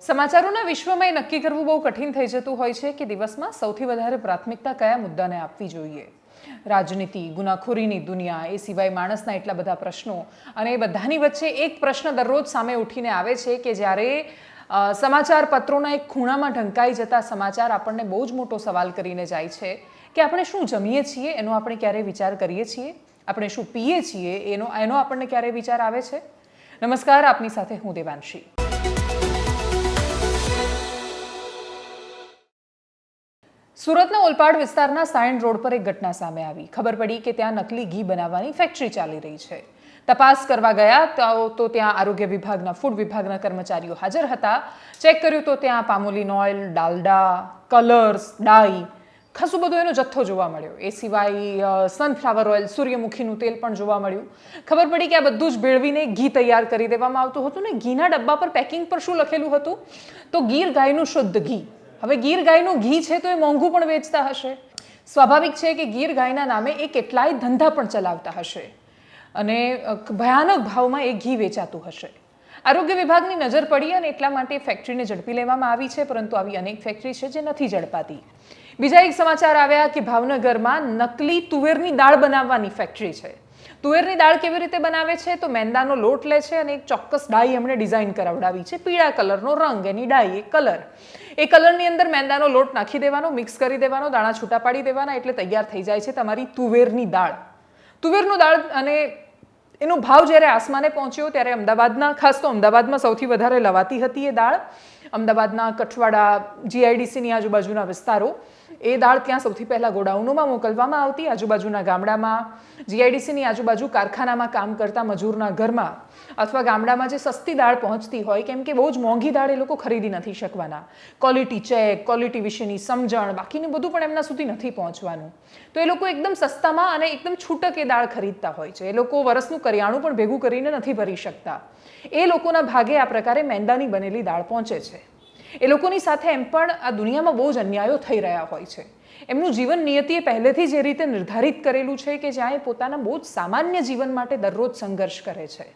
સમાચારોના વિશ્વમાં એ નક્કી કરવું બહુ કઠિન થઈ જતું હોય છે કે દિવસમાં સૌથી વધારે પ્રાથમિકતા કયા મુદ્દાને આપવી જોઈએ. રાજનીતિ, ગુનાખોરીની દુનિયા, એ સિવાય માણસના એટલા બધા પ્રશ્નો, અને એ બધાની વચ્ચે એક પ્રશ્ન દરરોજ સામે ઉઠીને આવે છે કે જ્યારે સમાચાર પત્રોના એક ખૂણામાં ઢંકાઈ જતા સમાચાર આપણને બહુ જ મોટો સવાલ કરીને જાય છે કે આપણે શું જમીએ છીએ એનો આપણે ક્યારેય વિચાર કરીએ છીએ, આપણે શું પીએ છીએ એનો આપણને ક્યારેય વિચાર આવે છે. નમસ્કાર, આપની સાથે હું દેવાંશી. સુરતના ઓલપાડ વિસ્તારના સાયણ રોડ પર એક ઘટના સામે આવી. ખબર પડી કે ત્યાં નકલી ઘી બનાવવાની ફેક્ટરી ચાલી રહી છે. તપાસ કરવા ગયા તો ત્યાં આરોગ્ય વિભાગના, ફૂડ વિભાગના કર્મચારીઓ હાજર હતા. ચેક કર્યું તો ત્યાં પામોલિન ઓઇલ, ડાલડા, કલર્સ, ડાઈ, ખાસું બધો એનો જથ્થો જોવા મળ્યો. એ સિવાય સનફ્લાવર ઓઇલ, સૂર્યમુખીનું તેલ પણ જોવા મળ્યું. ખબર પડી કે આ બધું જ ભેળવીને ઘી તૈયાર કરી દેવામાં આવતું હતું. ને ઘીના ડબ્બા પર પેકિંગ પર શું લખેલું હતું? તો ગીર ગાયનું શુદ્ધ ઘી. હવે ગીર ગાયનું ઘી છે તો એ મોંઘું પણ વેચતા હશે. સ્વાભાવિક છે કે ગીર ગાયના નામે એ કેટલાય ધંધા પણ ચલાવતા હશે અને ભયાનક ભાવમાં એ ઘી વેચાતું હશે. આરોગ્ય વિભાગની નજર પડી અને એટલા માટે ફેક્ટરીને ઝડપી લેવામાં આવી છે, પરંતુ આવી અનેક ફેક્ટરી છે જે નથી ઝડપાતી. બીજા એક સમાચાર આવ્યા કે ભાવનગરમાં નકલી તુવેરની દાળ બનાવવાની ફેક્ટરી છે. તુવેરની દાળ કેવી રીતે બનાવે છે? તો મેંદાનો લોટ લે છે અને એક ચોક્કસ ડાઈ એમણે ડિઝાઇન કરાવડાવી છે. પીળા કલરનો રંગ, એની ડાઈ, એક કલર. એ કલરની અંદર મેંદાનો લોટ નાખી દેવાનો, મિક્સ કરી દેવાનો, દાણા છૂટા પાડી દેવાના, એટલે તૈયાર થઈ જાય છે તમારી તુવેરની દાળ. તુવેરનું દાળ. અને એનો ભાવ જ્યારે આસમાને પહોંચ્યો ત્યારે અમદાવાદના, ખાસ તો અમદાવાદમાં સૌથી વધારે લવાતી હતી એ દાળ. અમદાવાદના કઠવાડા, જીઆઈડીસીની આજુબાજુના વિસ્તારો, એ દાળ ત્યાં સૌથી પહેલાં ગોડાઉનોમાં મોકલવામાં આવતી. આજુબાજુના ગામડામાં, જીઆઈડીસીની આજુબાજુ કારખાનામાં કામ કરતા મજૂરના ઘરમાં અથવા ગામડામાં જે સસ્તી દાળ પહોંચતી હોય, કેમ કે બહુ જ મોંઘી દાળ એ લોકો ખરીદી નથી શકવાના. ક્વોલિટી ચેક, ક્વોલિટી વિશેની સમજણ, બાકીનું બધું પણ એમના સુધી નથી પહોંચવાનું. તો એ લોકો એકદમ સસ્તામાં અને એકદમ છૂટક એ દાળ ખરીદતા હોય છે. એ લોકો વરસનું કરિયાણું પણ ભેગું કરીને નથી ભરી શકતા. એ લોકોના ભાગે આ પ્રકારે મેંદાની બનેલી દાળ પહોંચે છે. એ લોકોની સાથે એમ પણ આ દુનિયામાં બહુ જ અન્યાયો થઈ રહ્યા હોય છે. એમનું જીવન નિયતિએ પહેલેથી જ એ રીતે નિર્ધારિત કરેલું છે કે જ્યાં એ પોતાના બહુ જ સામાન્ય જીવન માટે દરરોજ સંઘર્ષ કરે છે.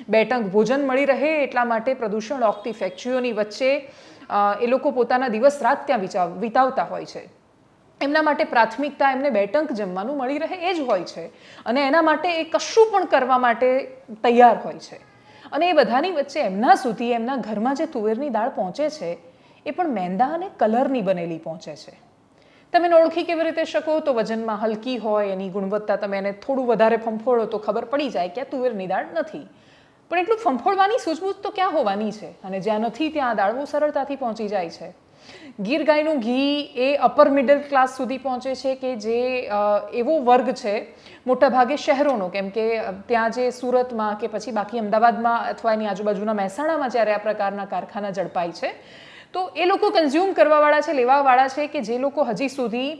બે ટંક ભોજન મળી રહે એટલા માટે પ્રદૂષણ ઓગતી ફેક્ટરીઓની વચ્ચે એ લોકો પોતાના દિવસ રાત ત્યાં વિતાવતા હોય છે. એમના માટે પ્રાથમિકતા એમને બે ટંક જમવાનું મળી રહે એ જ હોય છે, અને એના માટે એ કશું પણ કરવા માટે તૈયાર હોય છે. અને એ બધાની વચ્ચે એમના સુધી, એમના ઘરમાં જે તુવેરની દાળ પહોંચે છે એ પણ મેંદા અને કલરની બનેલી પહોંચે છે. તમે ઓળખી કેવી રીતે શકો? તો વજનમાં હલકી હોય, એની ગુણવત્તા, તમે એને થોડું વધારે ફંફોળો તો ખબર પડી જાય કે આ તુવેરની દાળ નથી. પણ એટલું ફંફોળવાની સૂઝબૂઝ તો ક્યાં હોવાની છે? અને જ્યાં નથી ત્યાં આ દાળ બહુ સરળતાથી પહોંચી જાય છે. ગીર ગાયનું ઘી એ અપર મિડલ ક્લાસ સુધી પહોંચે છે કે જે એવો વર્ગ છે મોટાભાગે શહેરોનો, કેમ કે ત્યાં જે સુરતમાં કે પછી બાકી અમદાવાદમાં અથવા એની આજુબાજુના મહેસાણામાં જ્યારે આ પ્રકારના કારખાના ઝડપાય છે તો એ લોકો કન્ઝ્યુમ કરવાવાળા છે, લેવાવાળા છે કે જે લોકો હજી સુધી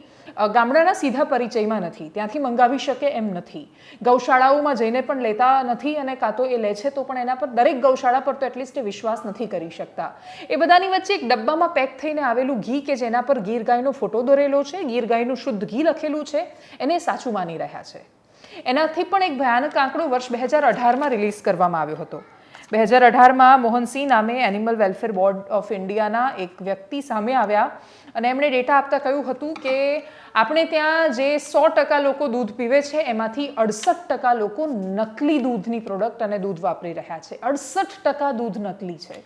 ગામડાના સીધા પરિચયમાં નથી, ત્યાંથી મંગાવી શકે એમ નથી, ગૌશાળાઓમાં જઈને પણ લેતા નથી, અને કાં તો એ લે છે તો પણ એના પર દરેક ગૌશાળા પર તો એટલીસ્ટ એ વિશ્વાસ નથી કરી શકતા. એ બધાની વચ્ચે એક ડબ્બામાં પેક થઈને આવેલું ઘી કે જેના પર ગીર ગાયનો ફોટો દોરેલો છે, ગીર ગાયનું શુદ્ધ ઘી લખેલું છે, એને સાચું માની રહ્યા છે. એનાથી પણ એક ભયાનક આંકડો વર્ષ 2018માં રિલીઝ કરવામાં આવ્યો હતો. 2018માં મોહનસિંહ નામે એનિમલ વેલફેર બોર્ડ ઓફ ઇન્ડિયાના એક વ્યક્તિ સામે આવ્યા અને એમણે ડેટા આપતા કહ્યું હતું કે આપણે ત્યાં જે 100% લોકો દૂધ પીવે છે એમાંથી 68% લોકો નકલી દૂધની પ્રોડક્ટ અને દૂધ વાપરી રહ્યા છે. 68% દૂધ નકલી છે.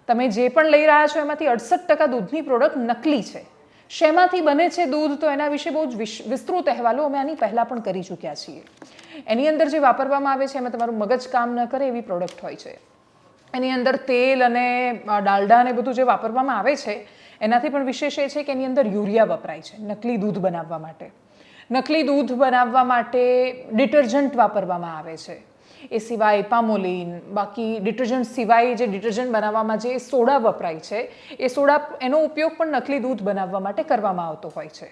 તમે જે પણ લઈ રહ્યા છો એમાંથી 68% દૂધની પ્રોડક્ટ નકલી છે. શેમાંથી બને છે દૂધ? તો એના વિશે બહુ જ વિસ્તૃત અહેવાલો અમે આની પહેલાં પણ કરી ચૂક્યા છીએ. એની અંદર જે વાપરવામાં આવે છે એમાં તમારું મગજ કામ ન કરે એવી પ્રોડક્ટ હોય છે. એની અંદર તેલ અને ડાલડા ને બધું જે વાપરવામાં આવે છે એનાથી પણ વિશેષ એ છે કે એની અંદર યુરિયા વપરાય છે નકલી દૂધ બનાવવા માટે. નકલી દૂધ બનાવવા માટે ડિટર્જન્ટ વાપરવામાં આવે છે. એ સિવાય પામોલિન, બાકી ડિટર્જન્ટ સિવાય જે ડિટર્જન્ટ બનાવવામાં જે સોડા વપરાય છે એ સોડા, એનો ઉપયોગ પણ નકલી દૂધ બનાવવા માટે કરવામાં આવતો હોય છે.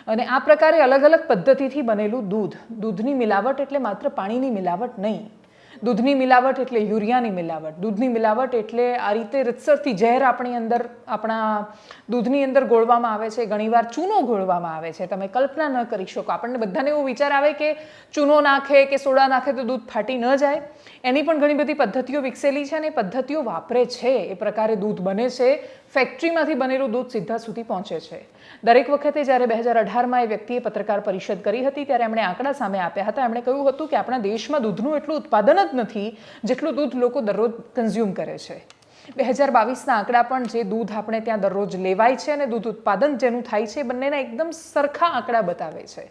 અને આ પ્રકારે અલગ અલગ પદ્ધતિથી બનેલું દૂધ, દૂધની મિલાવટ એટલે માત્ર પાણીની મિલાવટ નહીં. દૂધની મિલાવટ એટલે યુરિયાની મિલાવટ, દૂધની મિલાવટ એટલે આ રીતે રીતસરથી ઝેર આપણા દૂધની અંદર ગોળવામાં આવે છે, ઘણીવાર ચૂનો ગોળવામાં આવે છે. તમે કલ્પના ન કરી શકો. આપણને બધાને એવો વિચાર આવે કે ચૂનો નાખે કે સોડા નાખે તો દૂધ ફાટી ન જાય. એની પણ ઘણી બધી પદ્ધતિઓ વિકસેલી છે અને એ પદ્ધતિઓ વાપરે છે. એ પ્રકારે દૂધ બને છે. ફેક્ટરીમાંથી બનેલું દૂધ સીધા સુધી પહોંચે છે. દરેક વખતે જ્યારે 2018માં એ વ્યક્તિએ પત્રકાર પરિષદ કરી હતી ત્યારે એમણે આંકડા સામે આપ્યા હતા. એમણે કહ્યું હતું કે આપણા દેશમાં દૂધનું એટલું ઉત્પાદન જ નથી જેટલું દૂધ લોકો દરરોજ કન્ઝ્યુમ કરે છે. 2022ના આંકડા પણ જે દૂધ આપણે ત્યાં દરરોજ લેવાય છે અને દૂધ ઉત્પાદન જેનું થાય છે બંનેના એકદમ સરખા આંકડા બતાવે છે.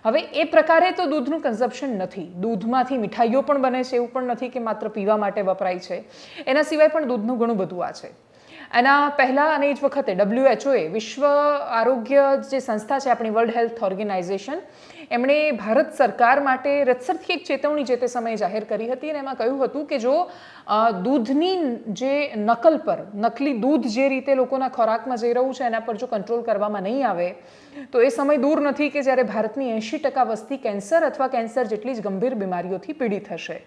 હવે એ પ્રકારે તો દૂધનું કન્ઝમ્પશન નથી. દૂધમાંથી મીઠાઈઓ પણ બને છે, એવું પણ નથી કે માત્ર પીવા માટે વપરાય છે. એના સિવાય પણ દૂધનું ઘણું બધું આ છે. એના પહેલાં અને એ જ વખતે WHO વિશ્વ આરોગ્ય જે સંસ્થા છે આપણી વર્લ્ડ હેલ્થ ઓર્ગેનાઇઝેશન, એમણે ભારત સરકાર માટે રીતસરથી એક ચેતવણી જે તે સમયે જાહેર કરી હતી અને એમાં કહ્યું હતું કે જો દૂધની જે નકલ પર, નકલી દૂધ જે રીતે લોકોના ખોરાકમાં જઈ રહ્યું છે એના પર જો કંટ્રોલ કરવામાં નહીં આવે તો એ સમય દૂર નથી કે જ્યારે ભારતની 80% વસ્તી કેન્સર અથવા કેન્સર જેટલી જ ગંભીર બીમારીઓથી પીડિત હશે.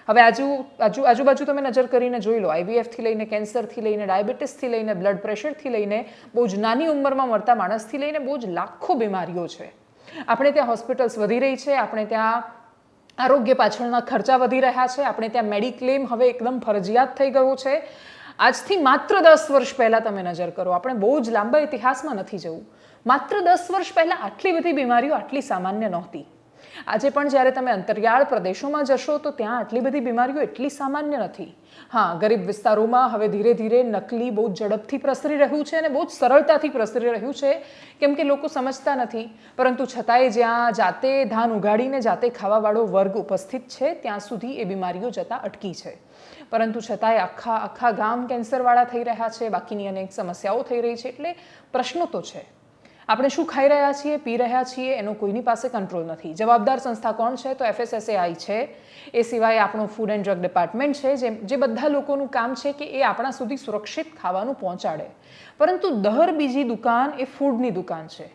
હવે આજુબાજુ તમે નજર કરીને જોઈ લો, IVFથી લઈને કેન્સરથી લઈને ડાયાબિટીસથી લઈને બ્લડ પ્રેશરથી લઈને બહુ જ નાની ઉંમરમાં મરતા માણસથી લઈને બહુ જ લાખો બીમારીઓ છે. આપણે ત્યાં હોસ્પિટલ્સ વધી રહી છે, આપણે ત્યાં આરોગ્ય પાછળના ખર્ચા વધી રહ્યા છે, આપણે ત્યાં મેડિક્લેમ હવે એકદમ ફરજિયાત થઈ ગયું છે. આજથી માત્ર 10 વર્ષ પહેલાં તમે નજર કરો, આપણે બહુ જ લાંબા ઇતિહાસમાં નથી જવું, માત્ર 10 વર્ષ પહેલાં આટલી બધી બીમારીઓ આટલી સામાન્ય નહોતી. આજે પણ જ્યારે તમે અંતરિયાળ પ્રદેશોમાં જશો તો ત્યાં આટલી બધી બીમારીઓ એટલી સામાન્ય નથી. હા, ગરીબ વિસ્તારોમાં હવે ધીરે ધીરે નકલી બહુ ઝડપથી પ્રસરી રહ્યું છે અને બહુ જ સરળતાથી પ્રસરી રહ્યું છે કેમ કે લોકો સમજતા નથી. પરંતુ છતાંય જ્યાં જાતે ધાન ઉગાડીને જાતે ખાવાવાળો વર્ગ ઉપસ્થિત છે ત્યાં સુધી એ બીમારીઓ જતાં અટકી છે. પરંતુ છતાંય આખા ગામ કેન્સરવાળા થઈ રહ્યા છે, બાકીની અનેક સમસ્યાઓ થઈ રહી છે. એટલે પ્રશ્નો તો છે. આપણે શું ખાઈ રહ્યા છીએ, પી રહ્યા છીએ, એનો કોઈની પાસે કંટ્રોલ નથી. જવાબદાર સંસ્થા કોણ છે? તો FSSAI છે. એ સિવાય આપણું ફૂડ એન્ડ ડ્રગ ડિપાર્ટમેન્ટ છે, જે બધા લોકોનું કામ છે કે એ આપણા સુધી સુરક્ષિત ખાવાનું પહોંચાડે. પરંતુ દર બીજી દુકાન એ ફૂડની દુકાન છે,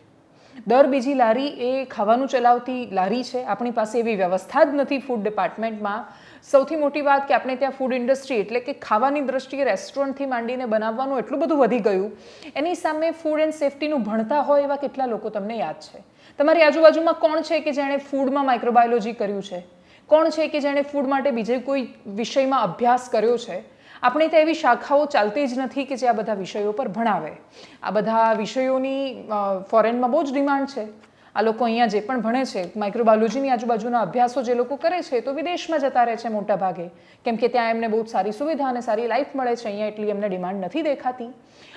દર બીજી લારી એ ખાવાનું ચલાવતી લારી છે. આપણી પાસે એવી વ્યવસ્થા જ નથી ફૂડ ડિપાર્ટમેન્ટમાં. સૌથી મોટી વાત કે આપણે ત્યાં ફૂડ ઇન્ડસ્ટ્રી એટલે કે ખાવાની દ્રષ્ટિએ રેસ્ટોરન્ટથી માંડીને બનાવવાનું એટલું બધું વધી ગયું. એની સામે ફૂડ એન્ડ સેફ્ટીનું ભણતા હોય એવા કેટલા લોકો તમને યાદ છે? તમારી આજુબાજુમાં કોણ છે કે જેણે ફૂડમાં માઇક્રોબાયોલોજી કર્યું છે? કોણ છે કે જેણે ફૂડ માટે બીજે કોઈ વિષયમાં અભ્યાસ કર્યો છે? આપણે ત્યાં એવી શાખાઓ ચાલતી જ નથી કે જે આ બધા વિષયો પર ભણાવે. આ બધા વિષયોની ફોરેનમાં બહુ જ ડિમાન્ડ છે. આ લોકો અહીંયા જે પણ ભણે છે, માઇક્રોબાયોલોજીની આજુબાજુના અભ્યાસો જે લોકો કરે છે તો વિદેશમાં જતા રહે છે મોટા ભાગે, કેમ કે ત્યાં એમને બહુ જ સારી સુવિધા અને સારી લાઈફ મળે છે. અહીંયા એટલી એમને ડિમાન્ડ નથી દેખાતી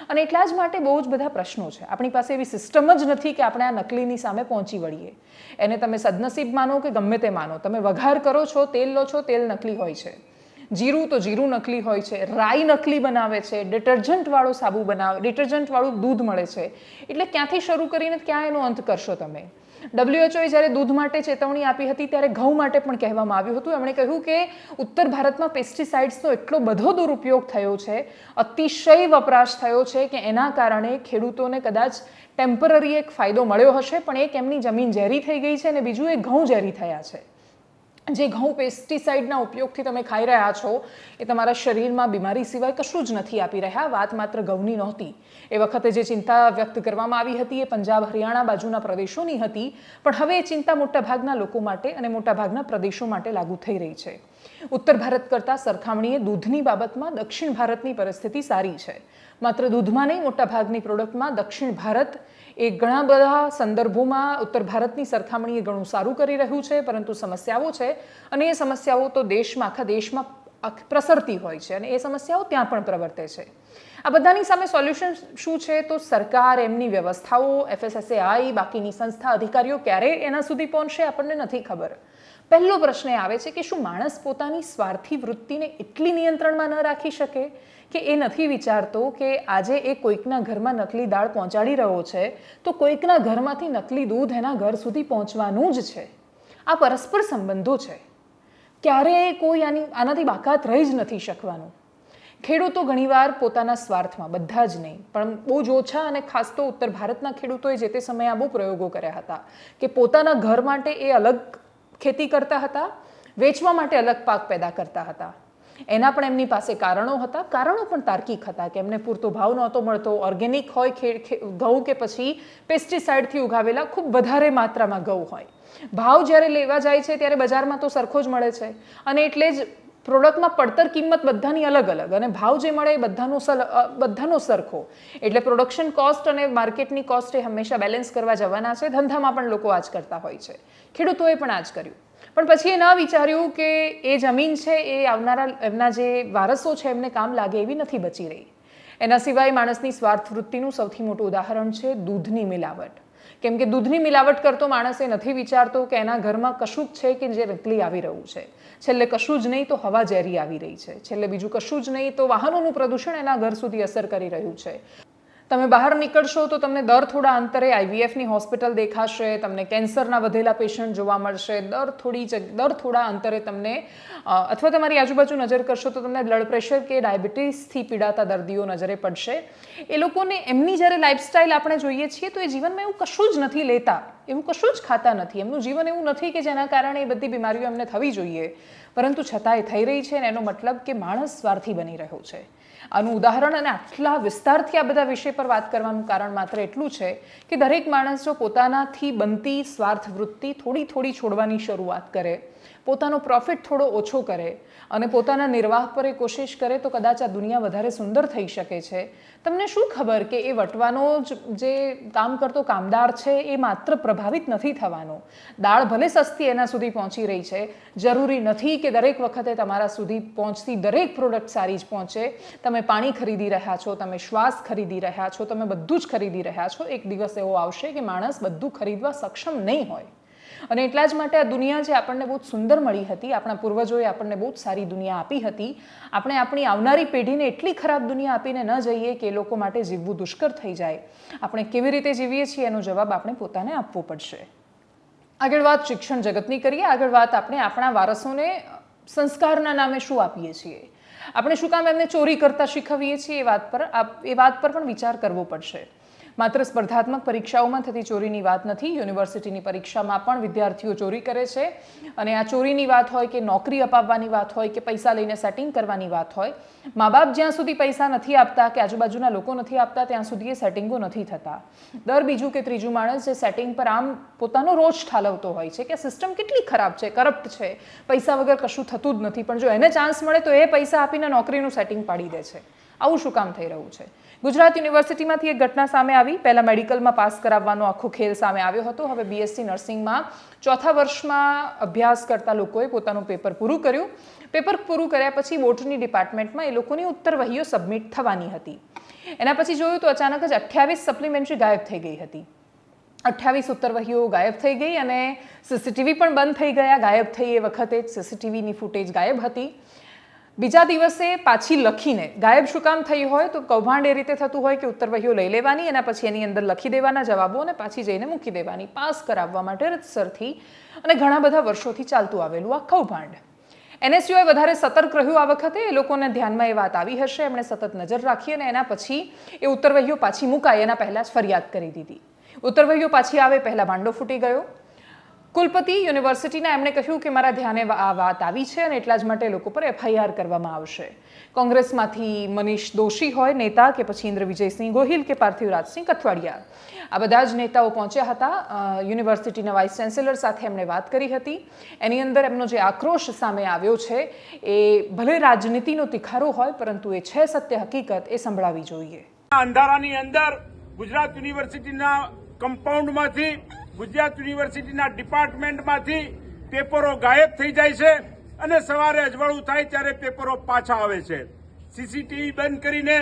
અને એટલા જ માટે બહુ જ બધા પ્રશ્નો છે. આપણી પાસે એવી સિસ્ટમ જ નથી કે આપણે આ નકલીની સામે પહોંચી વળીએ. એને તમે સદનસીબ માનો કે ગમે તે માનો, તમે વઘાર કરો છો, તેલ લો છો, તેલ નકલી હોય છે. જીરું તો જીરું નકલી હોય છે, રાઈ નકલી બનાવે છે, ડિટર્જન્ટવાળો સાબુ બનાવે, ડિટર્જન્ટવાળું દૂધ મળે છે. એટલે ક્યાંથી શરૂ કરીને ક્યાં એનો અંત કરશો તમે? WHO જ્યારે દૂધ માટે ચેતવણી આપી હતી ત્યારે ઘઉં માટે પણ કહેવામાં આવ્યું હતું. એમણે કહ્યું કે ઉત્તર ભારતમાં પેસ્ટિસાઇડ્સનો એટલો બધો દુરુપયોગ થયો છે, અતિશય વપરાશ થયો છે કે એના કારણે ખેડૂતોને કદાચ ટેમ્પરરી એક ફાયદો મળ્યો હશે, પણ એક એમની જમીન ઝેરી થઈ ગઈ છે અને બીજું એ ઘઉં ઝેરી થયા છે. જે ઘઉં પેસ્ટિસાઇડના ઉપયોગથી તમે ખાઈ રહ્યા છો એ તમારા શરીરમાં બીમારી સિવાય કશું જ નથી આપી રહ્યા. વાત માત્ર ઘઉંની નહોતી. એ વખતે જે ચિંતા વ્યક્ત કરવામાં આવી હતી એ પંજાબ, હરિયાણા બાજુના પ્રદેશોની હતી, પણ હવે એ ચિંતા મોટાભાગના લોકો માટે અને મોટાભાગના પ્રદેશો માટે લાગુ થઈ રહી છે. ઉત્તર ભારત કરતાં સરખામણીએ દૂધની બાબતમાં દક્ષિણ ભારતની પરિસ્થિતિ સારી છે. માત્ર દૂધમાં નહીં, મોટાભાગની પ્રોડક્ટમાં દક્ષિણ ભારત એ ઘણા બધા સંદર્ભોમાં ઉત્તર ભારતની સરખામણીએ ઘણું સારું કરી રહ્યું છે. પરંતુ સમસ્યાઓ છે અને એ સમસ્યાઓ તો આખા દેશમાં પ્રસરતી હોય છે અને એ સમસ્યાઓ ત્યાં પણ પ્રવર્તે છે. આ બધાની સામે સોલ્યુશન શું છે? તો સરકાર, એમની વ્યવસ્થાઓ, FSSAI, બાકીની સંસ્થા, અધિકારીઓ ક્યારે એના સુધી પહોંચશે આપણને નથી ખબર. પહેલો પ્રશ્ન આવે છે કે શું માણસ પોતાની સ્વાર્થી વૃત્તિને એટલી નિયંત્રણમાં ન રાખી શકે કે એ નથી વિચારતો કે આજે એ કોઈકના ઘરમાં નકલી દાળ પહોંચાડી રહ્યો છે તો કોઈકના ઘરમાંથી નકલી દૂધ એના ઘર સુધી પહોંચવાનું જ છે. આ પરસ્પર સંબંધો છે. ક્યારેય કોઈ આનાથી બાકાત રહી જ નથી શકવાનું. ખેડૂતો ઘણીવાર પોતાના સ્વાર્થમાં, બધા જ નહીં પણ બહુ જ ઓછા અને ખાસ તો ઉત્તર ભારતના ખેડૂતોએ જે તે સમયે આ બહુ પ્રયોગો કર્યા હતા કે પોતાના ઘર માટે એ અલગ ખેતી કરતા હતા, વેચવા માટે અલગ પાક પેદા કરતા હતા. એના પણ એમની પાસે કારણો હતા. કારણો પણ તાર્કિક હતા કે એમને પૂરતો ભાવ નહોતો મળતો. ઓર્ગેનિક હોય ઘઉં કે પછી પેસ્ટિસાઇડથી ઉગાવેલા ખૂબ વધારે માત્રામાં ઘઉં હોય. ભાવ જ્યારે લેવા જાય છે ત્યારે બજારમાં તો સરખો જ મળે છે અને એટલે જ પ્રોડક્ટમાં પડતર કિંમત બધાની અલગ અલગ અને ભાવ જે મળે એ બધાનો સરખો. એટલે પ્રોડક્શન કોસ્ટ અને માર્કેટની કોસ્ટ એ હંમેશા બેલેન્સ કરવા જવાના છે. ધંધામાં પણ લોકો આ જ કરતા હોય છે. ખેડૂતોએ પણ આ જ કર્યું. પણ પછી એ ન વિચાર્યું કે એ જમીન છે એ આવનારા એમના જે વારસો છે એમને કામ લાગે એવી નથી બચી રહી. એના સિવાય માણસની સ્વાર્થ વૃત્તિનું સૌથી મોટું ઉદાહરણ છે દૂધની મિલાવટ. કેમ કે દૂધની મિલાવટ કરતો માણસ એ નથી વિચારતો કે એના ઘરમાં કશું જ છે કે જે નકલી આવી રહ્યું છે. છેલ્લે કશું જ નહીં તો હવા ઝેરી આવી રહી છે. છેલ્લે બીજું કશું જ નહીં તો વાહનોનું પ્રદૂષણ એના ઘર સુધી અસર કરી રહ્યું છે. તમે બહાર નીકળશો તો તમને દર થોડા અંતરે આઈવીએફની હોસ્પિટલ દેખાશે, તમને કેન્સરના વધેલા પેશન્ટ જોવા મળશે, દર થોડા અંતરે તમને અથવા તમારી આજુબાજુ નજર કરશો તો તમને બ્લડ પ્રેશર કે ડાયાબિટીસથી પીડાતા દર્દીઓ નજરે પડશે. એ લોકોને એમની જ્યારે લાઈફસ્ટાઈલ આપણે જોઈએ છીએ તો એ જીવનમાં એવું કશું જ નથી લેતા, એવું કશું જ ખાતા નથી. એમનું જીવન એવું નથી કે જેના કારણે એ બધી બીમારીઓ એમને થવી જોઈએ, પરંતુ છતાં એ થઈ રહી છે અને એનો મતલબ કે માણસ સ્વાર્થી બની રહ્યો છે. આનું ઉદાહરણ અને આટલા વિસ્તારથી આ બધા વિષય પર વાત કરવાનું કારણ માત્ર એટલું છે કે દરેક માણસ જો પોતાનાથી બનતી સ્વાર્થ વૃત્તિ થોડી છોડવાની શરૂઆત કરે, પોતાનો પ્રોફિટ થોડો ઓછો કરે અને પોતાના નિર્વાહ પર એ કોશિશ કરે તો કદાચ આ દુનિયા વધારે સુંદર થઈ શકે છે. તમને શું ખબર કે એ વટવાનો જે કામ કરતો કામદાર છે એ માત્ર પ્રભાવિત નથી થવાનો. દાળ ભલે સસ્તી એના સુધી પહોંચી રહી છે, જરૂરી નથી કે દરેક વખતે તમારા સુધી પહોંચતી દરેક પ્રોડક્ટ સારી જ પહોંચે. તમે પાણી ખરીદી રહ્યા છો, તમે શ્વાસ ખરીદી રહ્યા છો, તમે બધું જ ખરીદી રહ્યા છો. એક દિવસ એવો આવશે કે માણસ બધું ખરીદવા સક્ષમ નહીં હોય. અને એટલા જ માટે આ દુનિયા જે આપણને બહુ સુંદર મળી હતી, આપણા પૂર્વજોએ આપણને બહુ સારી દુનિયા આપી હતી, આપણે આપણી આવનારી પેઢીને એટલી ખરાબ દુનિયા આપીને ન જઈએ કે એ લોકો માટે જીવવું દુષ્કર થઈ જાય. આપણે કેવી રીતે જીવીએ છીએ એનો જવાબ આપણે પોતાને આપવો પડશે. આગળ વાત શિક્ષણ જગતની કરીએ. આગળ વાત આપણે આપણા વારસોને સંસ્કારના નામે શું આપીએ છીએ, આપણે શું કામ એમને ચોરી કરતા શીખવીએ છીએ, એ વાત પર પણ વિચાર કરવો પડશે. માત્ર સ્પર્ધાત્મક પરીક્ષાઓમાં થતી ચોરીની વાત નથી. યુનિવર્સિટીની પરીક્ષામાં પણ વિદ્યાર્થીઓ ચોરી કરે છે અને આ ચોરીની વાત હોય કે નોકરી અપાવવાની વાત હોય કે પૈસા લઈને સેટિંગ કરવાની વાત હોય, મા બાપ જ્યાં સુધી પૈસા નથી આપતા કે આજુબાજુના લોકો નથી આપતા ત્યાં સુધી એ સેટિંગો નથી થતા. દર બીજું કે ત્રીજું માણસ જે સેટિંગ પર આમ પોતાનો રોષ ઠાલવતો હોય છે કે સિસ્ટમ કેટલી ખરાબ છે, કરપ્ટ છે, પૈસા વગર કશું થતું જ નથી, પણ જો એને ચાન્સ મળે તો એ પૈસા આપીને નોકરીનું સેટિંગ પાડી દે છે. આવું શું કામ થઈ રહ્યું છે? ગુજરાત યુનિવર્સિટીમાંથી એક ઘટના સામે આવી. પહેલા મેડિકલમાં પાસ કરાવવાનો આખો ખેલ સામે આવ્યો હતો. હવે બીએસસી નર્સિંગમાં 4થા વર્ષમાં અભ્યાસ કરતા લોકોએ પોતાનું પેપર પૂરું કર્યું. પેપર પૂરું કર્યા પછી બોટની ડિપાર્ટમેન્ટમાં એ લોકોની ઉત્તરવહીઓ સબમિટ થવાની હતી. એના પછી જોયું તો અચાનક જ 28 સપ્લિમેન્ટરી ગાયબ થઈ ગઈ હતી. 28 ઉત્તરવહીઓ ગાયબ થઈ ગઈ અને સીસીટીવી પણ બંધ થઈ ગયા. ગાયબ થઈ એ વખતે જ સીસીટીવીની ફૂટેજ ગાયબ હતી. બીજા દિવસે પાછી લખીને, ગાયબ શું કામ થઈ હોય તો કૌભાંડ એ રીતે થતું હોય કે ઉત્તરવહીઓ લઈ લેવાની, એના પછી એની અંદર લખી દેવાના જવાબો અને પાછી જઈને મૂકી દેવાની, પાસ કરાવવા માટે રીતસરથી, અને ઘણા બધા વર્ષોથી ચાલતું આવેલું આ કૌભાંડ. એનએસયુઆઈ વધારે સતર્ક રહ્યું આ વખતે. એ લોકોને ધ્યાનમાં એ વાત આવી હશે, એમણે સતત નજર રાખી અને એના પછી એ ઉત્તરવહીઓ પાછી મુકાય એના પહેલાં જ ફરિયાદ કરી દીધી. ઉત્તરવહીઓ પાછી આવે પહેલાં ભાંડો ફૂટી ગયો. કુલપતિ યુનિવર્સિટીના એમણે કહ્યું કે મારા ધ્યાને આ વાત આવી છે અને એટલા જ માટે લોકો પર એફઆઈઆર કરવામાં આવશે. કોંગ્રેસમાંથી મનીષ દોશી હોય નેતા, કે પછી ઇન્દ્ર વિજયસિંહ ગોહિલ કે પાર્થિવરાજસિંહ કઠવાડિયા, આ બધા જ નેતાઓ પહોંચ્યા હતા. યુનિવર્સિટીના વાઇસ ચાન્સેલર સાથે એમણે વાત કરી હતી. એની અંદર એમનો જે આક્રોશ સામે આવ્યો છે એ ભલે રાજનીતિનો તિખારો હોય, પરંતુ એ છે સત્ય હકીકત, એ સંભળાવી જોઈએ. અંધારાની અંદર ગુજરાત યુનિવર્સિટીના કમ્પાઉન્ડમાંથી, ગુજરાત યુનિવર્સિટીના ડિપાર્ટમેન્ટમાંથી પેપરો ગાયબ થઈ જાય છે અને સવારે અજવાળું થાય ત્યારે પેપરો પાછા આવે છે. સીસીટીવી બંધ કરીને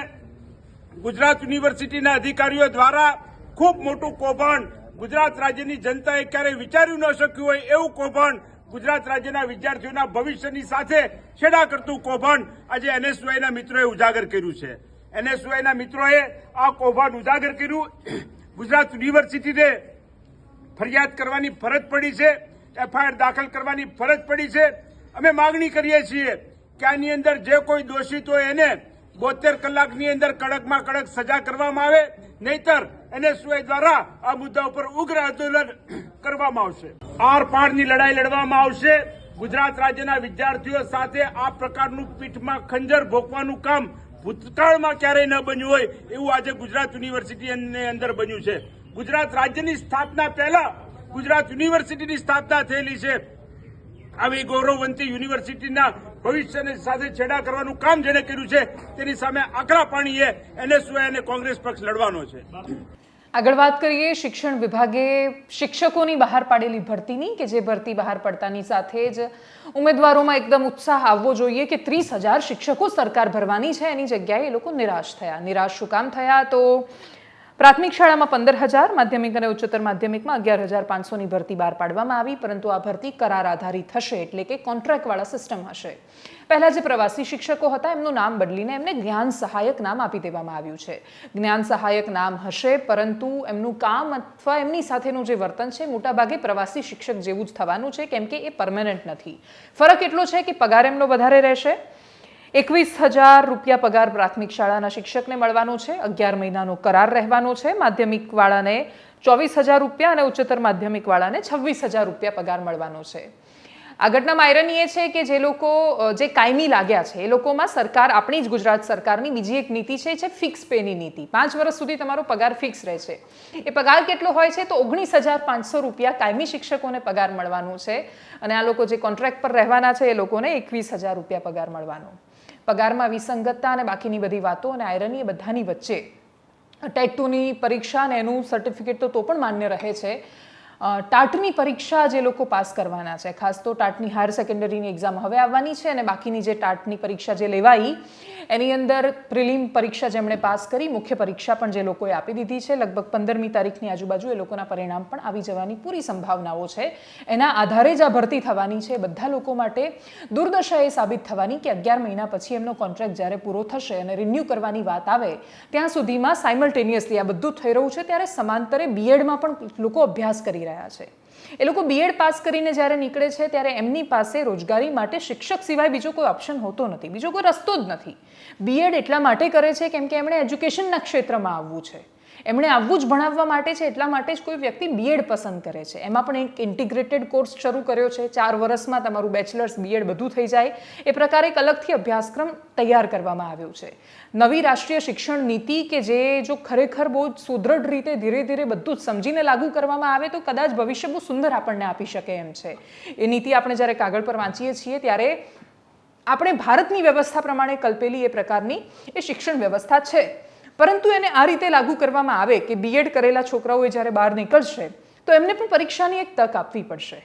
ગુજરાત યુનિવર્સિટીના અધિકારીઓ દ્વારા ખૂબ મોટું કૌભાંડ, ગુજરાત રાજ્યની જનતાએ ક્યારેય વિચાર્યું ન શક્યું હોય એવું કૌભાંડ, ગુજરાત રાજ્યના વિદ્યાર્થીઓના ભવિષ્યની સાથે છેડા કરતું કૌભાંડ આજે એનએસયુઆઈના મિત્રોએ ઉજાગર કર્યું છે. એનએસયુઆઈના મિત્રોએ આ કૌભાંડ ઉજાગર કર્યું. ગુજરાત યુનિવર્સિટીને ફરિયાદ કરવાની ફરજ પડી છે, એફઆઈઆર દાખલ કરવાની ફરજ પડી છે. અમે માગણી કરીએ છીએ કે આની અંદર જે કોઈ દોષિત હોય એને 72 કલાકની અંદર કડકમાં કડક સજા કરવામાં આવે, નહીતર એનએસયુઆઈ દ્વારા આ મુદ્દા ઉપર ઉગ્ર આંદોલન કરવામાં આવશે. આર પારની લડાઈ લડવામાં આવશે. ગુજરાત રાજ્યના વિદ્યાર્થીઓ સાથે આ પ્રકારનું પીઠમાં ખંજર ભોંકવાનું કામ ભૂતકાળમાં ક્યારેય ન બન્યું હોય એવું આજે ગુજરાત યુનિવર્સિટીની અંદર બન્યું છે. ગુજરાત રાજ્યની સ્થાપના પહેલા ગુજરાત યુનિવર્સિટીની સ્થાપના થયેલી છે. આવી ગૌરવવંતી યુનિવર્સિટીના ભવિષ્યની સાથે છેડા કરવાનું કામ જેને કર્યું છે તેની સામે આકરા પાણીએ એનએસયુઆઈ અને કોંગ્રેસ પક્ષ લડવાનો છે. આગળ વાત કરીએ શિક્ષણ વિભાગે શિક્ષકોની બહાર પાડેલી ભરતીની કે જે ભરતી બહાર પડતાની સાથે જ ઉમેદવારોમાં એકદમ ઉત્સાહ આવવો જોઈએ કે 30,000 શિક્ષકો સરકાર ભરવાની છે. એની જગ્યાએ એ લોકો નિરાશ થયા. નિરાશ શું કામ થયા? તો પ્રાથમિક શાળામાં 15,000, માધ્યમિક અને ઉચ્ચતર માધ્યમિકમાં 11,500ની ભરતી બહાર પાડવામાં આવી, પરંતુ આ ભરતી કરાર આધારિત હશે, એટલે કે કોન્ટ્રાક્ટવાળા સિસ્ટમ હશે. પહેલા જે પ્રવાસી શિક્ષકો હતા એમનું નામ બદલીને એમને જ્ઞાન સહાયક નામ આપી દેવામાં આવ્યું છે. જ્ઞાન સહાયક નામ હશે, પરંતુ એમનું કામ અથવા એમની સાથેનું જે વર્તન છે મોટાભાગે પ્રવાસી શિક્ષક જેવું જ થવાનું છે, કેમ કે એ પરમેનન્ટ નથી. ફરક એટલો છે કે પગાર એમનો વધારે રહેશે. 21,000 રૂપિયા પગાર પ્રાથમિક શાળાના શિક્ષકને મળવાનો છે. 11 મહિનાનો કરાર રહેવાનો છે. માધ્યમિક વાળાને 24,000 રૂપિયા અને ઉચ્ચતર માધ્યમિક વાળાને 26,000 રૂપિયા પગાર મળવાનો છે. આ ઘટનામાં આયરની એ છે કે જે લોકો જે કાયમી લાગ્યા છે એ લોકોમાં સરકાર, આપણી જ ગુજરાત સરકારની બીજી એક નીતિ છે ફિક્સ પેની નીતિ. 5 વર્ષ સુધી તમારો પગાર ફિક્સ રહે છે. એ પગાર કેટલો હોય છે? તો 19,500 રૂપિયા કાયમી શિક્ષકોને પગાર મળવાનું છે, અને આ લોકો જે કોન્ટ્રાક્ટ પર રહેવાના છે એ લોકોને 21,000 રૂપિયા પગાર મળવાનો. પગારમાં વિસંગતતા અને બાકીની બધી વાતો અને આયરની એ બધાની વચ્ચે ટેટ 2ની પરીક્ષા અને એનું સર્ટિફિકેટ તો પણ માન્ય રહે છે. ટાટની પરીક્ષા જે લોકો પાસ કરવાના છે, ખાસ તો ટાટની હાયર સેકન્ડરીની એક્ઝામ હવે આવવાની છે, અને બાકીની જે ટાટની પરીક્ષા જે લેવાઈ એની અંદર પ્રિલિમ પરીક્ષા જેમણે પાસ કરી, મુખ્ય પરીક્ષા પણ જે લોકોએ આપી દીધી છે, લગભગ 15મી તારીખની આજુબાજુ એ લોકોના પરિણામ પણ આવી જવાની પૂરી સંભાવનાઓ છે. એના આધારે જ આ ભરતી થવાની છે. બધા લોકો માટે દુર્દશા એ સાબિત થવાની કે 11 મહિના પછી એમનો કોન્ટ્રાક્ટ જ્યારે પૂરો થશે અને રિન્યૂ કરવાની વાત આવે ત્યાં સુધીમાં સાયમલ્ટેનિયસલી આ બધું થઈ રહ્યું છે, ત્યારે સમાંતરે બીએડમાં પણ લોકો અભ્યાસ કરી રહ્યા છે. એ લોકો બીએડ પાસ કરીને જ્યારે નીકળે છે ત્યારે એમની પાસે રોજગારી માટે શિક્ષક સિવાય બીજો કોઈ ઓપ્શન હોતો નથી, બીજો કોઈ રસ્તો જ નથી. બીએડ એટલા માટે કરે છે કેમ કે એમણે એજ્યુકેશનના ક્ષેત્રમાં આવવું છે, એમણે આવવું જ ભણાવવા માટે છે, એટલા માટે જ કોઈ વ્યક્તિ બીએડ પસંદ કરે છે. એમાં પણ એક ઇન્ટિગ્રેટેડ કોર્સ શરૂ કર્યો છે. 4 વર્ષમાં તમારું બેચલર્સ બીએડ બધું થઈ જાય એ પ્રકારે એક અલગથી અભ્યાસક્રમ તૈયાર કરવામાં આવ્યો છે. નવી રાષ્ટ્રીય શિક્ષણ નીતિ કે જે જો ખરેખર બહુ સુદૃઢ રીતે ધીરે ધીરે બધું જ સમજીને લાગુ કરવામાં આવે તો કદાચ ભવિષ્ય બહુ સુંદર આપણને આપી શકે એમ છે. એ નીતિ આપણે જ્યારે કાગળ પર વાંચીએ છીએ ત્યારે આપણે ભારતની વ્યવસ્થા પ્રમાણે કલ્પેલી એ પ્રકારની એ શિક્ષણ વ્યવસ્થા છે, પરંતુ એને આ રીતે લાગુ કરવામાં આવે કે બીએડ કરેલા છોકરાઓ જ્યારે બહાર નીકળશે તો એમને પણ પરીક્ષાની એક તક આપવી પડશે.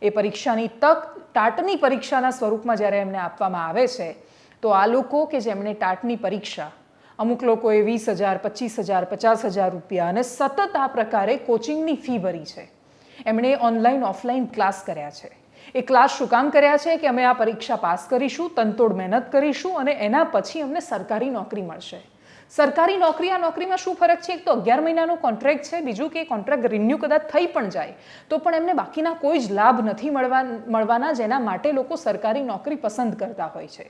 એ પરીક્ષાની તક ટાટની પરીક્ષાના સ્વરૂપમાં જ્યારે એમને આપવામાં આવે છે તો આ લોકો કે જેમણે ટાટની પરીક્ષા, અમુક લોકોએ 20,000, 25,000, 50,000 રૂપિયા અને સતત આ પ્રકારે કોચિંગની ફી ભરી છે, એમણે ઓનલાઈન ઓફલાઈન ક્લાસ કર્યા છે. એ ક્લાસ શું કામ કર્યા છે કે અમે આ પરીક્ષા પાસ કરીશું, તનતોડ મહેનત કરીશું અને એના પછી અમને સરકારી નોકરી મળશે. સરકારી નોકરી, આ નોકરીમાં શું ફરક છે? એક તો 11 મહિનાનો કોન્ટ્રાક્ટ છે, બીજું કે કોન્ટ્રાક્ટ રિન્યૂ કદાચ થઈ પણ જાય તો પણ એમને બાકીના કોઈ જ લાભ નથી મળવાના, જેના માટે લોકો સરકારી નોકરી પસંદ કરતા હોય છે.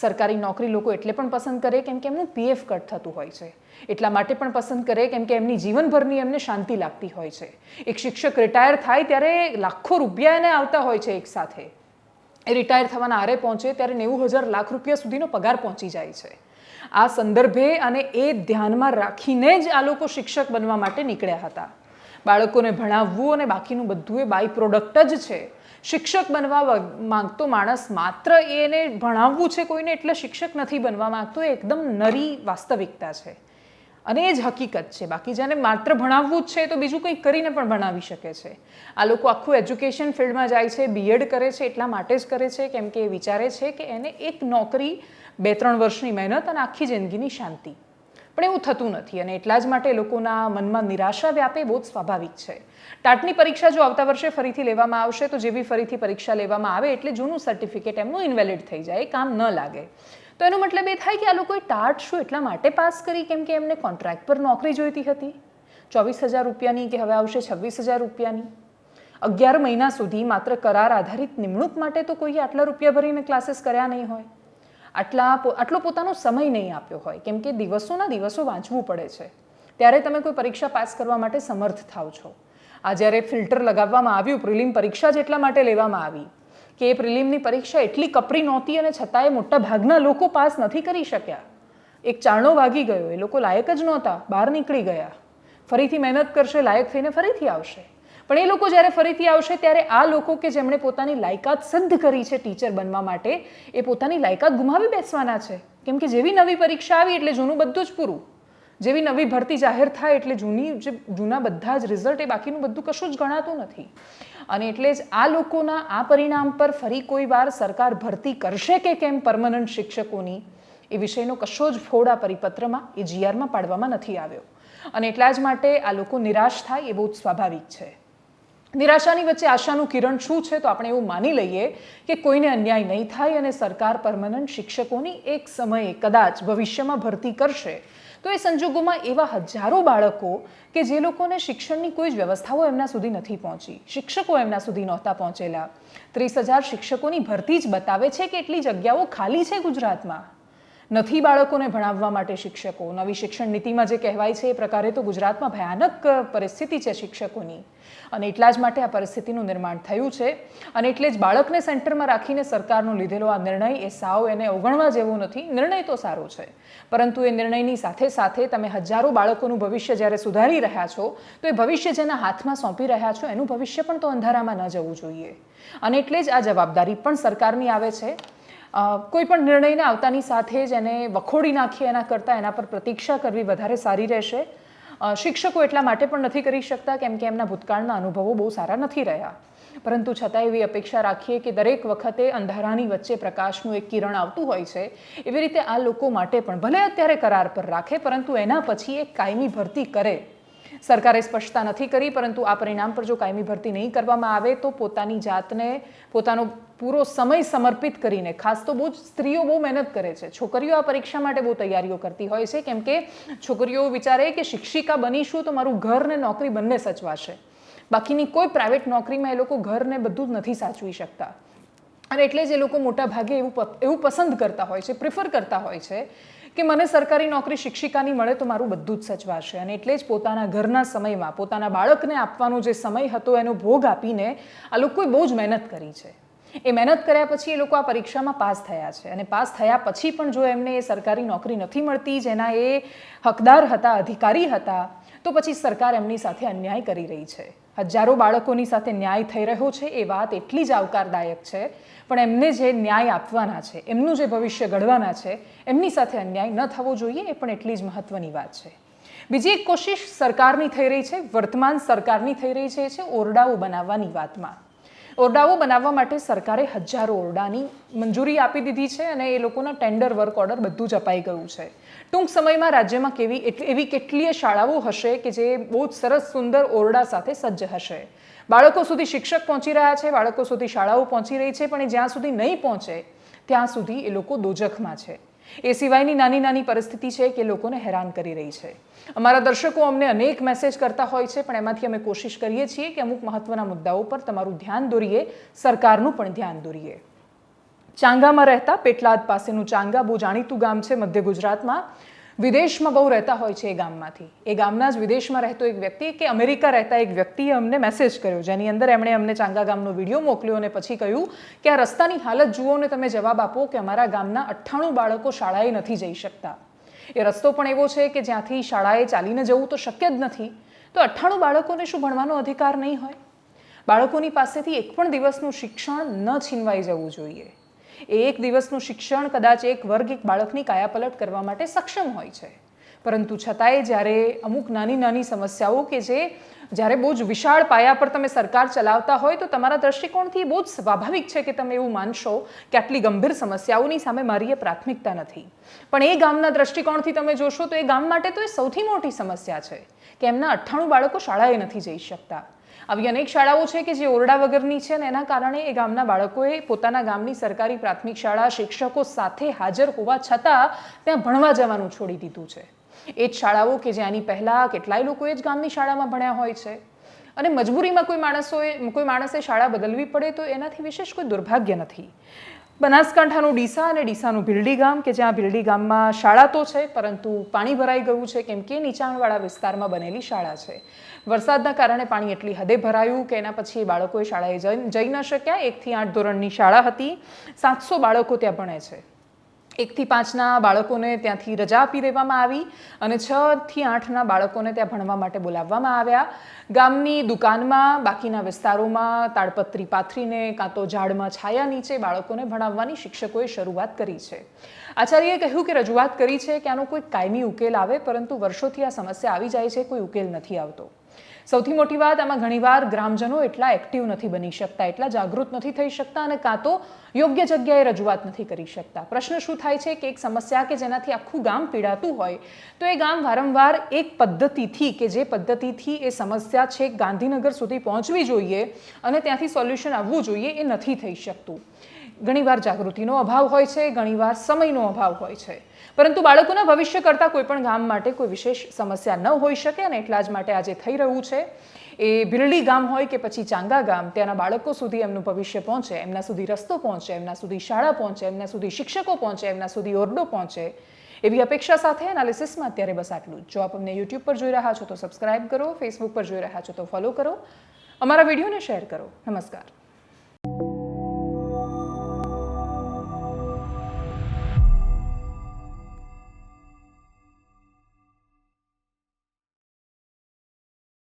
સરકારી નોકરી લોકો એટલે પણ પસંદ કરે કેમ કે એમનું પીએફ કટ થતું હોય છે, એટલા માટે પણ પસંદ કરે કેમ કે એમની જીવનભરની એમને શાંતિ લાગતી હોય છે. એક શિક્ષક રિટાયર થાય ત્યારે લાખો રૂપિયા એને આવતા હોય છે એક સાથે. એ રિટાયર થવાના આરે પહોંચે ત્યારે 90,000 લાખ રૂપિયા સુધીનો પગાર પહોંચી જાય છે. આ સંદર્ભે અને એ ધ્યાનમાં રાખીને જ આ લોકો શિક્ષક બનવા માટે નીકળ્યા હતા. બાળકોને ભણાવવું અને બાકીનું બધું એ બાય પ્રોડક્ટ જ છે. શિક્ષક બનવા માંગતો માણસ માત્ર એને ભણાવવું છે કોઈને એટલે શિક્ષક નથી બનવા માંગતો, એ એકદમ નરી વાસ્તવિકતા છે અને એ જ હકીકત છે. બાકી જેને માત્ર ભણાવવું જ છે તો બીજું કંઈક કરીને પણ ભણાવી શકે છે. આ લોકો આખું એજ્યુકેશન ફિલ્ડમાં જાય છે, બીએડ કરે છે એટલા માટે જ કરે છે કેમ કે એ વિચારે છે કે એને એક નોકરી, 2-3 વર્ષની મહેનત અને આખી જિંદગીની શાંતિ. પણ એવું થતું નથી અને એટલા જ માટે લોકોના મનમાં નિરાશા વ્યાપે બહુ જ સ્વાભાવિક છે. ટાટની પરીક્ષા જો આવતા વર્ષે ફરીથી લેવામાં આવશે તો જેવી ફરીથી પરીક્ષા લેવામાં આવે એટલે જૂનું સર્ટિફિકેટ એમનું ઇનવેલિડ થઈ જાય, કામ ન લાગે. તો એનો મતલબ એ થાય કે આ લોકોએ ટાટ શું એટલા માટે પાસ કરી કેમ કે એમને કોન્ટ્રાક્ટ પર નોકરી જોઈતી હતી 24,000 રૂપિયાની કે હવે આવશે 26,000 રૂપિયાની. 11 મહિના સુધી માત્ર કરાર આધારિત નિમણૂક માટે તો કોઈએ આટલા રૂપિયા ભરીને ક્લાસીસ કર્યા નહીં હોય, આટલો પોતાનો સમય નહીં આપ્યો હોય કેમ કે દિવસોના દિવસો વાંચવું પડે છે, ત્યારે તમે કોઈ પરીક્ષા પાસ કરવા માટે સમર્થ થાવ છો. આ જ્યારે ફિલ્ટર લગાવવામાં આવ્યું, પ્રિલિમ પરીક્ષા જ એટલા માટે લેવામાં આવી કે એ પ્રિલિમની પરીક્ષા એટલી કપરી નહોતી અને છતાંય મોટા ભાગના લોકો પાસ નથી કરી શક્યા. એક ચારણો વાગી ગયો, એ લોકો લાયક જ નહોતા, બહાર નીકળી ગયા. ફરીથી મહેનત કરશે, લાયક થઈને ફરીથી આવશે. પણ એ લોકો જ્યારે ફરીથી આવશે ત્યારે આ લોકો કે જેમણે પોતાની લાયકાત સિદ્ધ કરી છે ટીચર બનવા માટે, એ પોતાની લાયકાત ગુમાવી બેસવાના છે. કેમ કે જેવી નવી પરીક્ષા આવી એટલે જૂનું બધું જ પૂરું. જેવી નવી ભરતી જાહેર થાય એટલે જૂના બધા જ રિઝલ્ટ, એ બાકીનું બધું કશું જ ગણાતું નથી. અને એટલે જ આ લોકોના આ પરિણામ પર ફરી કોઈ વાર સરકાર ભરતી કરશે કે કેમ પરમનન્ટ શિક્ષકોની, એ વિષયનો કશો જ ફોડ આ પરિપત્રમાં, એ જીઆરમાં પાડવામાં નથી આવ્યો. અને એટલા જ માટે આ લોકો નિરાશ થાય એ બહુ જ સ્વાભાવિક છે. નિરાશાની વચ્ચે આશાનું કિરણ શું છે? તો આપણે એવું માની લઈએ કે કોઈને અન્યાય નહીં થાય અને સરકાર પરમનન્ટ શિક્ષકોની એક સમયે કદાચ ભવિષ્યમાં ભરતી કરશે, તો એ સંજોગોમાં એવા હજારો બાળકો કે જે લોકોને શિક્ષણની કોઈ જ વ્યવસ્થાઓ એમના સુધી નથી પહોંચી, શિક્ષકો એમના સુધી નહોતા પહોંચેલા. 30,000 શિક્ષકોની ભરતી જ બતાવે છે કે એટલી જગ્યાઓ ખાલી છે ગુજરાતમાં. નથી બાળકોને ભણાવવા માટે શિક્ષકો. નવી શિક્ષણ નીતિમાં જે કહેવાય છે એ પ્રકારે તો ગુજરાતમાં ભયાનક પરિસ્થિતિ છે શિક્ષકોની. અને એટલા જ માટે આ પરિસ્થિતિનું નિર્માણ થયું છે. અને એટલે જ બાળકને સેન્ટરમાં રાખીને સરકારનો લીધેલો આ નિર્ણય એ સાવ એને અવગણવા જેવો નથી. નિર્ણય તો સારો છે, પરંતુ એ નિર્ણયની સાથે સાથે તમે હજારો બાળકોનું ભવિષ્ય જ્યારે સુધારી રહ્યા છો, તો એ ભવિષ્ય જેના હાથમાં સોંપી રહ્યા છો એનું ભવિષ્ય પણ તો અંધારામાં ન જવું જોઈએ. અને એટલે જ આ જવાબદારી પણ સરકારની આવે છે. કોઈ પણ નિર્ણયને આવતાની સાથે જ એને વખોડી નાખીએ એના કરતાં એના પર પ્રતીક્ષા કરવી વધારે સારી રહેશે. શિક્ષકો એટલા માટે પણ નથી કરી શકતા કેમ કે એમના ભૂતકાળના અનુભવો બહુ સારા નથી રહ્યા. પરંતુ છતાં એવી અપેક્ષા રાખીએ કે દરેક વખતે અંધારાની વચ્ચે પ્રકાશનું એક કિરણ આવતું હોય છે, એવી રીતે આ લોકો માટે પણ ભલે અત્યારે કરાર પર રાખે, પરંતુ એના પછી એક કાયમી ભરતી કરે. સરકારે સ્પષ્ટતા નથી કરી, પરંતુ આ પરિણામ પર જો કાયમી ભરતી નહીં કરવામાં આવે તો પોતાની જાતને, પોતાનો પૂરો સમય સમર્પિત કરીને, ખાસ તો બહુ જ સ્ત્રીઓ બહુ મહેનત કરે છે, છોકરીઓ આ પરીક્ષા માટે બહુ તૈયારીઓ કરતી હોય છે, કેમ કે છોકરીઓ વિચારે કે શિક્ષિકા બનીશું તો મારું ઘર ને નોકરી બંને સચવાશે. બાકીની કોઈ પ્રાઇવેટ નોકરીમાં એ લોકો ઘરને બધું જ નથી સાચવી શકતા. અને એટલે જ એ લોકો મોટા ભાગે એવું પસંદ કરતા હોય છે, પ્રિફર કરતા હોય છે કે મને સરકારી નોકરી શિક્ષિકાની મળે તો મારું બધું જ સચવાશે. અને એટલે જ પોતાના ઘરના સમયમાં પોતાના બાળકને આપવાનો જે સમય હતો એનો ભોગ આપીને આ લોકોએ બહુ જ મહેનત કરી છે. એ મહેનત કર્યા પછી એ લોકો આ પરીક્ષામાં પાસ થયા છે. અને પાસ થયા પછી પણ જો એમને એ સરકારી નોકરી નથી મળતી જેના એ હકદાર હતા, અધિકારી હતા, તો પછી સરકાર એમની સાથે અન્યાય કરી રહી છે. હજારો બાળકોની સાથે ન્યાય થઈ રહ્યો છે એ વાત એટલી જ આવકારદાયક છે, પણ એમને જે ન્યાય આપવાના છે, એમનું જે ભવિષ્ય ઘડવાના છે, એમની સાથે અન્યાય ન થવો જોઈએ એ પણ એટલી જ મહત્વની વાત છે. બીજી એક કોશિશ સરકારની થઈ રહી છે, વર્તમાન સરકારની થઈ રહી છે, એ છે ઓરડાઓ બનાવવાની વાતમાં. ઓરડાઓ બનાવવા માટે સરકારે હજારો ઓરડાની મંજૂરી આપી દીધી છે અને એ લોકોના ટેન્ડર, વર્ક ઓર્ડર બધું જ અપાઈ ગયું છે. ટૂંક સમયમાં રાજ્યમાં એવી કેટલીય શાળાઓ હશે કે જે બહુ જ સરસ સુંદર ઓરડા સાથે સજ્જ હશે. બાળકો સુધી શિક્ષક પહોંચી રહ્યા છે, બાળકો સુધી શાળાઓ પહોંચી રહી છે, પણ એ જ્યાં સુધી નહીં પહોંચે ત્યાં સુધી એ લોકો દોજખમાં છે. એ સિવાયની નાની નાની પરિસ્થિતિ છે કે લોકોને હેરાન કરી રહી છે. અમારા દર્શકો અમને અનેક મેસેજ કરતા હોય છે, પણ એમાંથી અમે કોશિશ કરીએ છીએ કે અમુક મહત્વના મુદ્દાઓ પર તમારું ધ્યાન દોરીએ, સરકારનું પણ ધ્યાન દોરીએ. ચાંગામાં રહેતા પેટલાદ પાસેનું ચાંગા બહુ જાણીતું ગામ છે મધ્ય ગુજરાતમાં. વિદેશમાં બહુ રહેતા હોય છે એ ગામમાંથી. એ ગામના જ વિદેશમાં રહેતો એક વ્યક્તિ કે અમેરિકા રહેતા એક વ્યક્તિએ અમને મેસેજ કર્યો, જેની અંદર એમણે અમને ચાંગા ગામનો વિડીયો મોકલ્યો અને પછી કહ્યું કે આ રસ્તાની હાલત જુઓ ને તમે જવાબ આપો કે અમારા ગામના 98 બાળકો શાળાએ નથી જઈ શકતા. એ રસ્તો પણ એવો છે કે જ્યાંથી શાળાએ ચાલીને જવું તો શક્ય જ નથી. તો 98 બાળકોને શું ભણવાનો અધિકાર નહીં હોય? બાળકોની પાસેથી એક પણ દિવસનું શિક્ષણ ન છીનવાઈ જવું જોઈએ. એ એક દિવસનું શિક્ષણ કદાચ એક વર્ગ એક બાળકની કાયાપલટ કરવા માટે સક્ષમ હોય છે, પરંતુ છતાંય જ્યારે અમુક નાની નાની સમસ્યાઓ કે જે જ્યારે બહુ જ વિશાળ પાયા પર તમે સરકાર ચલાવતા હોય તો તમારા દૃષ્ટિકોણથી બહુ જ સ્વાભાવિક છે કે તમે એવું માનશો કે આટલી ગંભીર સમસ્યાઓની સામે મારી એ પ્રાથમિકતા નથી. પણ એ ગામના દૃષ્ટિકોણથી તમે જોશો તો એ ગામ માટે તો એ સૌથી મોટી સમસ્યા છે કે એમના 98 બાળકો શાળાએ નથી જઈ શકતા. આવી અનેક શાળાઓ છે કે જે ઓરડા વગરની છે અને એના કારણે એ ગામના બાળકોએ પોતાના ગામની સરકારી પ્રાથમિક શાળા શિક્ષકો સાથે હાજર હોવા છતાં ત્યાં ભણવા જવાનું છોડી દીધું છે. એ જ શાળાઓ કે જ્યાંની પહેલાં કેટલાય લોકો એ જ ગામની શાળામાં ભણ્યા હોય છે. અને મજબૂરીમાં કોઈ માણસે શાળા બદલવી પડે તો એનાથી વિશેષ કોઈ દુર્ભાગ્ય નથી. બનાસકાંઠાનું ડીસા અને ડીસાનું ભીલડી ગામ કે જ્યાં ભીલડી ગામમાં શાળા તો છે પરંતુ પાણી ભરાઈ ગયું છે કેમ કે નીચાણવાળા વિસ્તારમાં બનેલી શાળા છે. વરસાદના કારણે પાણી એટલી હદે ભરાયું કે એના પછી એ બાળકોએ શાળાએ જઈ ન શક્યા. 1 થી 8 ધોરણની શાળા હતી. 700 બાળકો ત્યાં ભણે છે. 1 થી 5ના બાળકોને ત્યાંથી રજા આપી દેવામાં આવી અને 6 થી 8ના બાળકોને ત્યાં ભણવા માટે બોલાવવામાં આવ્યા. ગામની દુકાનમાં બાકીના વિસ્તારોમાં તાડપત્રી પાથરીને કાં તો ઝાડમાં છાયા નીચે બાળકોને ભણાવવાની શિક્ષકોએ શરૂઆત કરી છે. આચાર્યએ કહ્યું કે રજૂઆત કરી છે કે આનો કોઈ કાયમી ઉકેલ આવે, પરંતુ વર્ષોથી આ સમસ્યા આવી જાય છે, કોઈ ઉકેલ નથી આવતો. સૌથી મોટી વાત, આમાં ઘણીવાર ગ્રામજનો એટલા એક્ટિવ નથી બની શકતા, એટલા જાગૃત નથી થઈ શકતા અને કાં તો યોગ્ય જગ્યાએ રજૂઆત નથી કરી શકતા. પ્રશ્ન શું થાય છે કે એક સમસ્યા કે જેનાથી આખું ગામ પીડાતું હોય તો એ ગામ વારંવાર એક પદ્ધતિથી કે જે પદ્ધતિથી એ સમસ્યા છે ગાંધીનગર સુધી પહોંચવી જોઈએ અને ત્યાંથી સોલ્યુશન આવવું જોઈએ એ નથી થઈ શકતું. ઘણીવાર જાગૃતિનો અભાવ હોય છે, ઘણીવાર સમયનો અભાવ હોય છે, પરંતુ બાળકોના ભવિષ્ય કરતાં કોઈ પણ ગામ માટે કોઈ વિશેષ સમસ્યા ન હોઈ શકે અને એટલા જ માટે આજે થઈ રહ્યું છે એ ભીલડી ગામ હોય કે પછી ચાંગા ગામ, ત્યાંના બાળકો સુધી એમનું ભવિષ્ય પહોંચે, એમના સુધી રસ્તો પહોંચે, એમના સુધી શાળા પહોંચે, એમના સુધી શિક્ષકો પહોંચે, એમના સુધી ઓરડો પહોંચે, એવી અપેક્ષા સાથે એનાલિસિસમાં અત્યારે બસ આટલું જ. જો આપ અમને યુટ્યુબ પર જોઈ રહ્યા છો તો સબસ્ક્રાઇબ કરો, ફેસબુક પર જોઈ રહ્યા છો તો ફોલો કરો, અમારા વિડીયોને શેર કરો. નમસ્કાર.